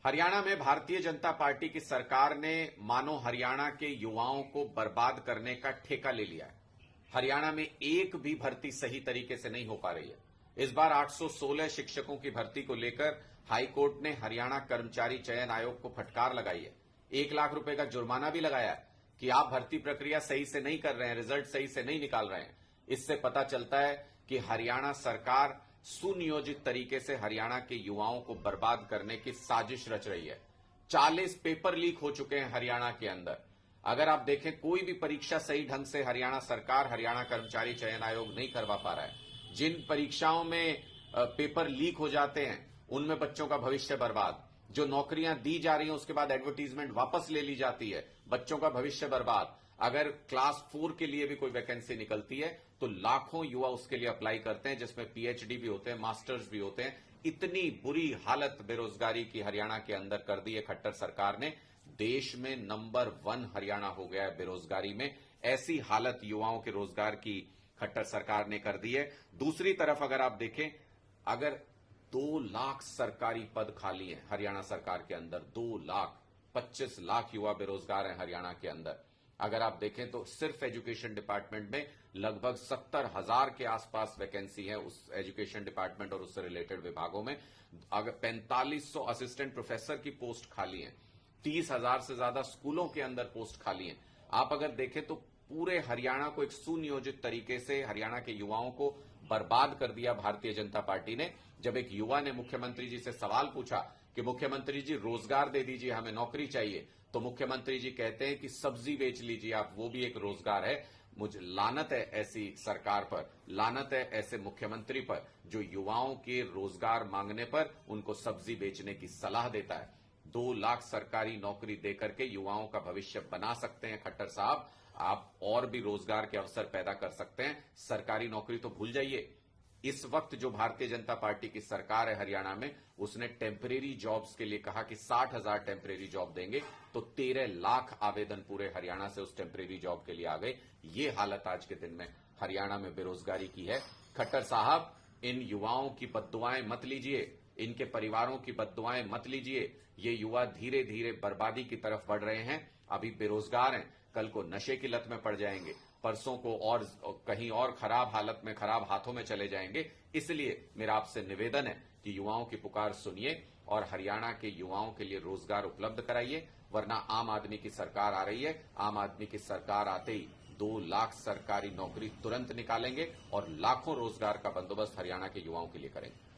हरियाणा में भारतीय जनता पार्टी की सरकार ने मानो हरियाणा के युवाओं को बर्बाद करने का ठेका ले लिया है। हरियाणा में एक भी भर्ती सही तरीके से नहीं हो पा रही है। इस बार 816 शिक्षकों की भर्ती को लेकर हाईकोर्ट ने हरियाणा कर्मचारी चयन आयोग को फटकार लगाई है। 1 लाख रुपए का जुर्माना भी लगाया है कि आप भर्ती प्रक्रिया सही से नहीं कर रहे हैं, रिजल्ट सही से नहीं निकाल रहे हैं। इससे पता चलता है कि हरियाणा सरकार सुनियोजित तरीके से हरियाणा के युवाओं को बर्बाद करने की साजिश रच रही है। 40 पेपर लीक हो चुके हैं हरियाणा के अंदर। अगर आप देखें, कोई भी परीक्षा सही ढंग से हरियाणा सरकार, हरियाणा कर्मचारी चयन आयोग नहीं करवा पा रहा है। जिन परीक्षाओं में पेपर लीक हो जाते हैं उनमें बच्चों का भविष्य बर्बाद। जो नौकरियां दी जा रही हैं उसके बाद एडवर्टीजमेंट वापस ले ली जाती है, बच्चों का भविष्य बर्बाद। अगर क्लास 4 के लिए भी कोई वैकेंसी निकलती है तो लाखों युवा उसके लिए अप्लाई करते हैं, जिसमें पीएचडी भी होते हैं, मास्टर्स भी होते हैं। इतनी बुरी हालत बेरोजगारी की हरियाणा के अंदर कर दी है खट्टर सरकार ने। देश में नंबर 1 हरियाणा हो गया है बेरोजगारी में। ऐसी हालत युवाओं के रोजगार की खट्टर सरकार ने कर दी है। दूसरी तरफ अगर आप देखें, अगर 2 लाख सरकारी पद खाली हैं हरियाणा सरकार के अंदर, 2 लाख, 25 लाख युवा बेरोजगार हैं हरियाणा के अंदर। अगर आप देखें तो सिर्फ एजुकेशन डिपार्टमेंट में लगभग 70,000 के आसपास वैकेंसी है उस एजुकेशन डिपार्टमेंट और उससे रिलेटेड विभागों में। अगर 4500 असिस्टेंट प्रोफेसर की पोस्ट खाली है, 30,000 से ज्यादा स्कूलों के अंदर पोस्ट खाली है। आप अगर देखें तो पूरे हरियाणा को एक सुनियोजित तरीके से हरियाणा के युवाओं को बर्बाद कर दिया भारतीय जनता पार्टी ने। जब एक युवा ने मुख्यमंत्री जी से सवाल पूछा कि मुख्यमंत्री जी रोजगार दे दीजिए, हमें नौकरी चाहिए, तो मुख्यमंत्री जी कहते हैं कि सब्जी बेच लीजिए आप, वो भी एक रोजगार है। मुझे लानत है ऐसी सरकार पर, लानत है ऐसे मुख्यमंत्री पर जो युवाओं के रोजगार मांगने पर उनको सब्जी बेचने की सलाह देता है। 2 लाख सरकारी नौकरी देकर के युवाओं का भविष्य बना सकते हैं खट्टर साहब। आप और भी रोजगार के अवसर पैदा कर सकते हैं। सरकारी नौकरी तो भूल जाइए। इस वक्त जो भारतीय जनता पार्टी की सरकार है हरियाणा में, उसने टेम्परेरी जॉब्स के लिए कहा कि 60,000 टेम्परेरी जॉब देंगे, तो 13 लाख आवेदन पूरे हरियाणा से उस टेम्परेरी जॉब के लिए आ गए। ये हालत आज के दिन में हरियाणा में बेरोजगारी की है। खट्टर साहब, इन युवाओं की बद्दुआएं मत लीजिए, इनके परिवारों की बद्दुआएं मत लीजिए। ये युवा धीरे धीरे बर्बादी की तरफ बढ़ रहे हैं। अभी बेरोजगार हैं, कल को नशे की लत में पड़ जाएंगे, परसों को और कहीं और खराब हालत में, खराब हाथों में चले जाएंगे। इसलिए मेरा आपसे निवेदन है कि युवाओं की पुकार सुनिए और हरियाणा के युवाओं के लिए रोजगार उपलब्ध कराइए, वरना आम आदमी की सरकार आ रही है। आम आदमी की सरकार आते ही 2 लाख सरकारी नौकरी तुरंत निकालेंगे और लाखों रोजगार का बंदोबस्त हरियाणा के युवाओं के लिए करेंगे।